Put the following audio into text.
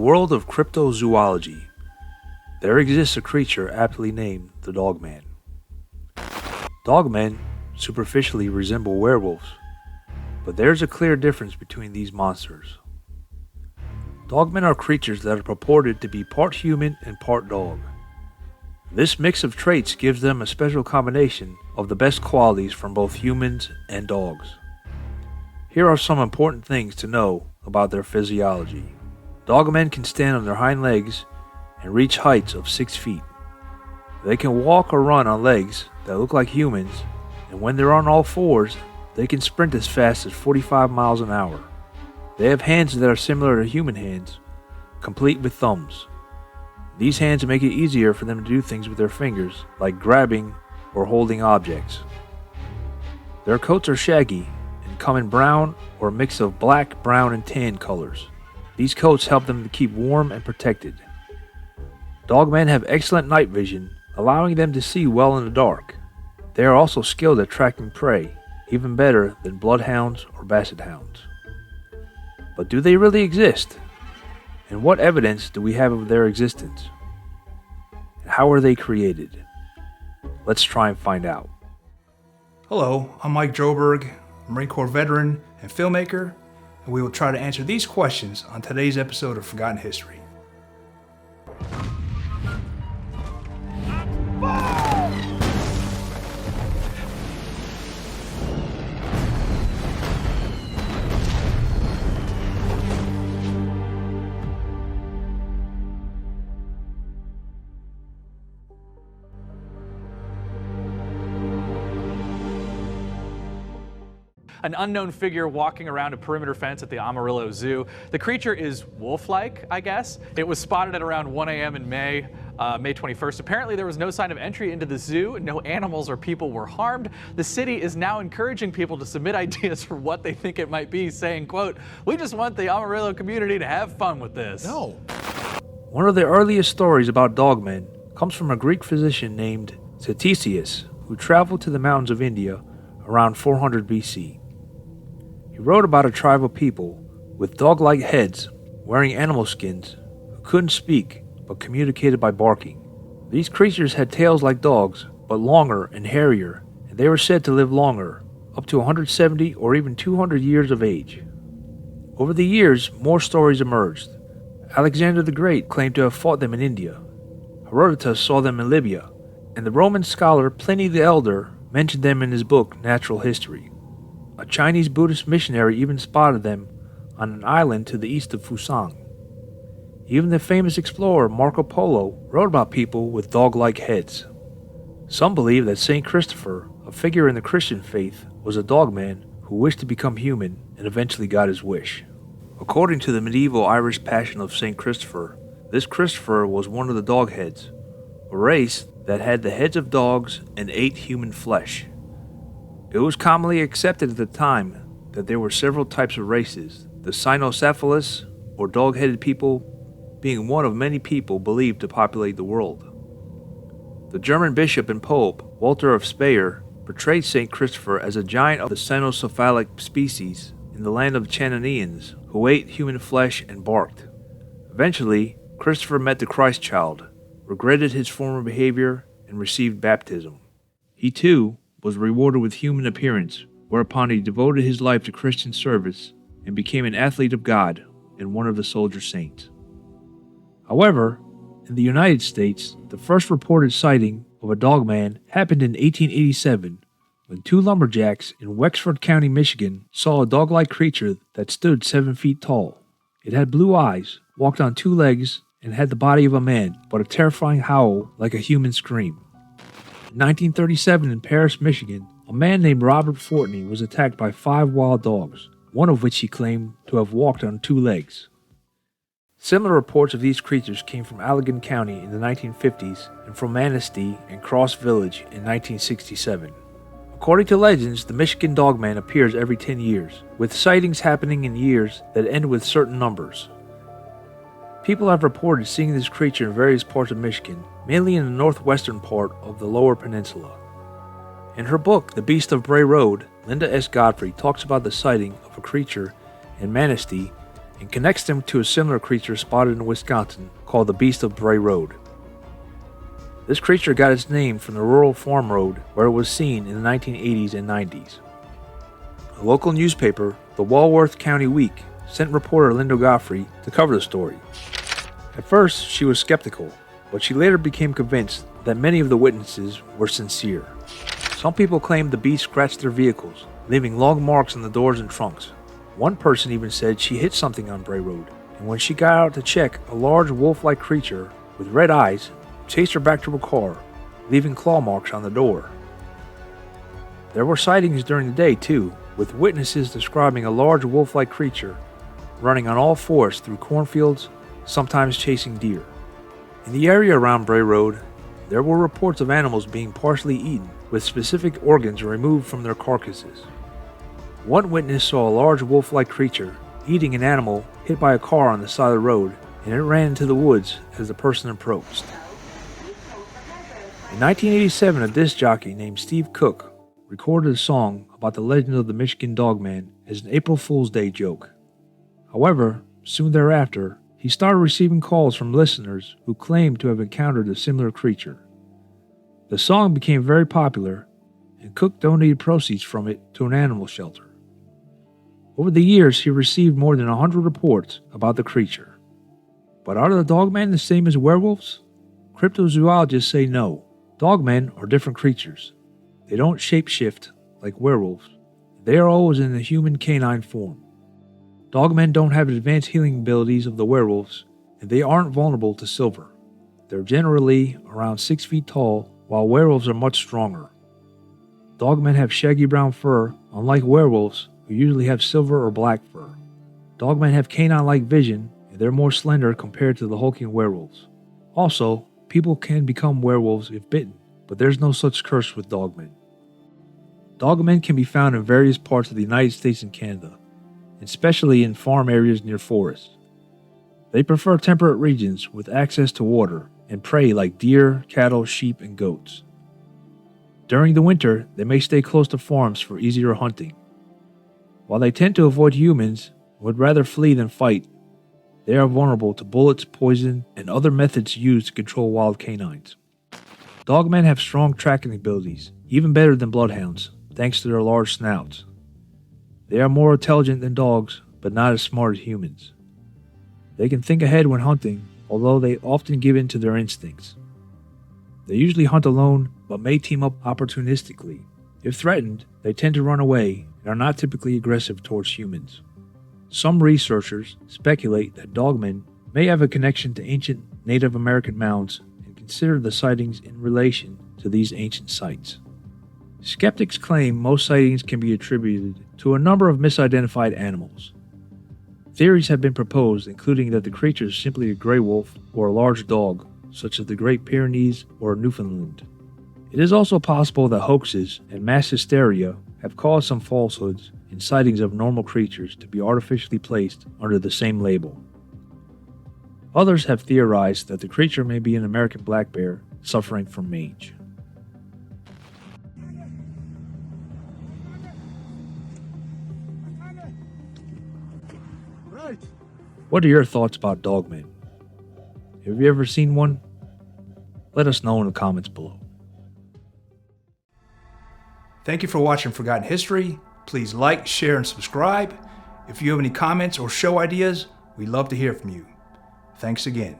world of cryptozoology, there exists a creature aptly named the Dogman. Dogmen superficially resemble werewolves, but there's a clear difference between these monsters. Dogmen are creatures that are purported to be part human and part dog. This mix of traits gives them a special combination of the best qualities from both humans and dogs. Here are some important things to know about their physiology. Dogmen can stand on their hind legs and reach heights of 6 feet. They can walk or run on legs that look like humans, and when they're on all fours, they can sprint as fast as 45 miles an hour. They have hands that are similar to human hands, complete with thumbs. These hands make it easier for them to do things with their fingers, like grabbing or holding objects. Their coats are shaggy and come in brown or a mix of black, brown, and tan colors. These coats help them to keep warm and protected. Dogmen have excellent night vision, allowing them to see well in the dark. They are also skilled at tracking prey, even better than bloodhounds or basset hounds. But do they really exist? And what evidence do we have of their existence? And how are they created? Let's try and find out. Hello, I'm Mike Droberg, Marine Corps veteran and filmmaker, and we will try to answer these questions on today's episode of Forgotten History. An unknown figure walking around a perimeter fence at the Amarillo Zoo. The creature is wolf-like, I guess. It was spotted at around 1 a.m. in May 21st. Apparently there was no sign of entry into the zoo. No animals or people were harmed. The city is now encouraging people to submit ideas for what they think it might be, saying, quote, "We just want the Amarillo community to have fun with this." No. One of the earliest stories about dogmen comes from a Greek physician named Ctesias, who traveled to the mountains of India around 400 BC. He wrote about a tribe of people with dog-like heads wearing animal skins who couldn't speak but communicated by barking. These creatures had tails like dogs but longer and hairier, and they were said to live longer, up to 170 or even 200 years of age. Over the years, more stories emerged. Alexander the Great claimed to have fought them in India. Herodotus saw them in Libya, and the Roman scholar Pliny the Elder mentioned them in his book Natural History. A Chinese Buddhist missionary even spotted them on an island to the east of Fusang. Even the famous explorer Marco Polo wrote about people with dog-like heads. Some believe that Saint Christopher, a figure in the Christian faith, was a dogman who wished to become human and eventually got his wish. According to the medieval Irish Passion of Saint Christopher, this Christopher was one of the dogheads, a race that had the heads of dogs and ate human flesh. It was commonly accepted at the time that there were several types of races, the cynocephalous, or dog-headed people, being one of many people believed to populate the world. The German bishop and pope, Walter of Speyer, portrayed St. Christopher as a giant of the cynocephalic species in the land of Chananians, who ate human flesh and barked. Eventually, Christopher met the Christ child, regretted his former behavior, and received baptism. He too was rewarded with human appearance, whereupon he devoted his life to Christian service and became an athlete of God and one of the soldier saints. However, in the United States, the first reported sighting of a dogman happened in 1887 when 2 lumberjacks in Wexford County, Michigan saw a dog-like creature that stood 7 feet tall. It had blue eyes, walked on 2 legs, and had the body of a man, but a terrifying howl like a human scream. In 1937 in Paris, Michigan, a man named Robert Fortney was attacked by 5 wild dogs, one of which he claimed to have walked on 2 legs. Similar reports of these creatures came from Allegan County in the 1950s and from Manistee and Cross Village in 1967. According to legends, the Michigan Dogman appears every 10 years, with sightings happening in years that end with certain numbers. People have reported seeing this creature in various parts of Michigan, mainly in the northwestern part of the Lower Peninsula. In her book, The Beast of Bray Road, Linda S. Godfrey talks about the sighting of a creature in Manistee and connects them to a similar creature spotted in Wisconsin called the Beast of Bray Road. This creature got its name from the rural farm road where it was seen in the 1980s and 90s. A local newspaper, the Walworth County Week, sent reporter Linda Godfrey to cover the story. At first, she was skeptical, but she later became convinced that many of the witnesses were sincere. Some people claimed the beast scratched their vehicles, leaving long marks on the doors and trunks. One person even said she hit something on Bray Road, and when she got out to check, a large wolf-like creature with red eyes chased her back to her car, leaving claw marks on the door. There were sightings during the day too, with witnesses describing a large wolf-like creature running on all fours through cornfields, sometimes chasing deer. In the area around Bray Road, there were reports of animals being partially eaten, with specific organs removed from their carcasses. One witness saw a large wolf-like creature eating an animal hit by a car on the side of the road, and it ran into the woods as the person approached. In 1987, a disc jockey named Steve Cook recorded a song about the legend of the Michigan Dogman as an April Fool's Day joke. However, soon thereafter, he started receiving calls from listeners who claimed to have encountered a similar creature. The song became very popular, and Cook donated proceeds from it to an animal shelter. Over the years, he received more than 100 reports about the creature. But are the dogmen the same as werewolves? Cryptozoologists say no. Dogmen are different creatures. They don't shapeshift like werewolves. They are always in the human canine form. Dogmen don't have advanced healing abilities of the werewolves, and they aren't vulnerable to silver. They're generally around 6 feet tall, while werewolves are much stronger. Dogmen have shaggy brown fur, unlike werewolves, who usually have silver or black fur. Dogmen have canine-like vision, and they're more slender compared to the hulking werewolves. Also, people can become werewolves if bitten, but there's no such curse with dogmen. Dogmen can be found in various parts of the United States and Canada, especially in farm areas near forests. They prefer temperate regions with access to water and prey like deer, cattle, sheep, and goats. During the winter, they may stay close to farms for easier hunting. While they tend to avoid humans and would rather flee than fight, they are vulnerable to bullets, poison, and other methods used to control wild canines. Dogmen have strong tracking abilities, even better than bloodhounds, thanks to their large snouts. They are more intelligent than dogs, but not as smart as humans. They can think ahead when hunting, although they often give in to their instincts. They usually hunt alone, but may team up opportunistically. If threatened, they tend to run away and are not typically aggressive towards humans. Some researchers speculate that dogmen may have a connection to ancient Native American mounds and consider the sightings in relation to these ancient sites. Skeptics claim most sightings can be attributed to a number of misidentified animals. Theories have been proposed, including that the creature is simply a gray wolf or a large dog, such as the Great Pyrenees or Newfoundland. It is also possible that hoaxes and mass hysteria have caused some falsehoods and sightings of normal creatures to be artificially placed under the same label. Others have theorized that the creature may be an American black bear suffering from mange. What are your thoughts about dogmen? Have you ever seen one? Let us know in the comments below. Thank you for watching Forgotten History. Please like, share, and subscribe. If you have any comments or show ideas, we'd love to hear from you. Thanks again.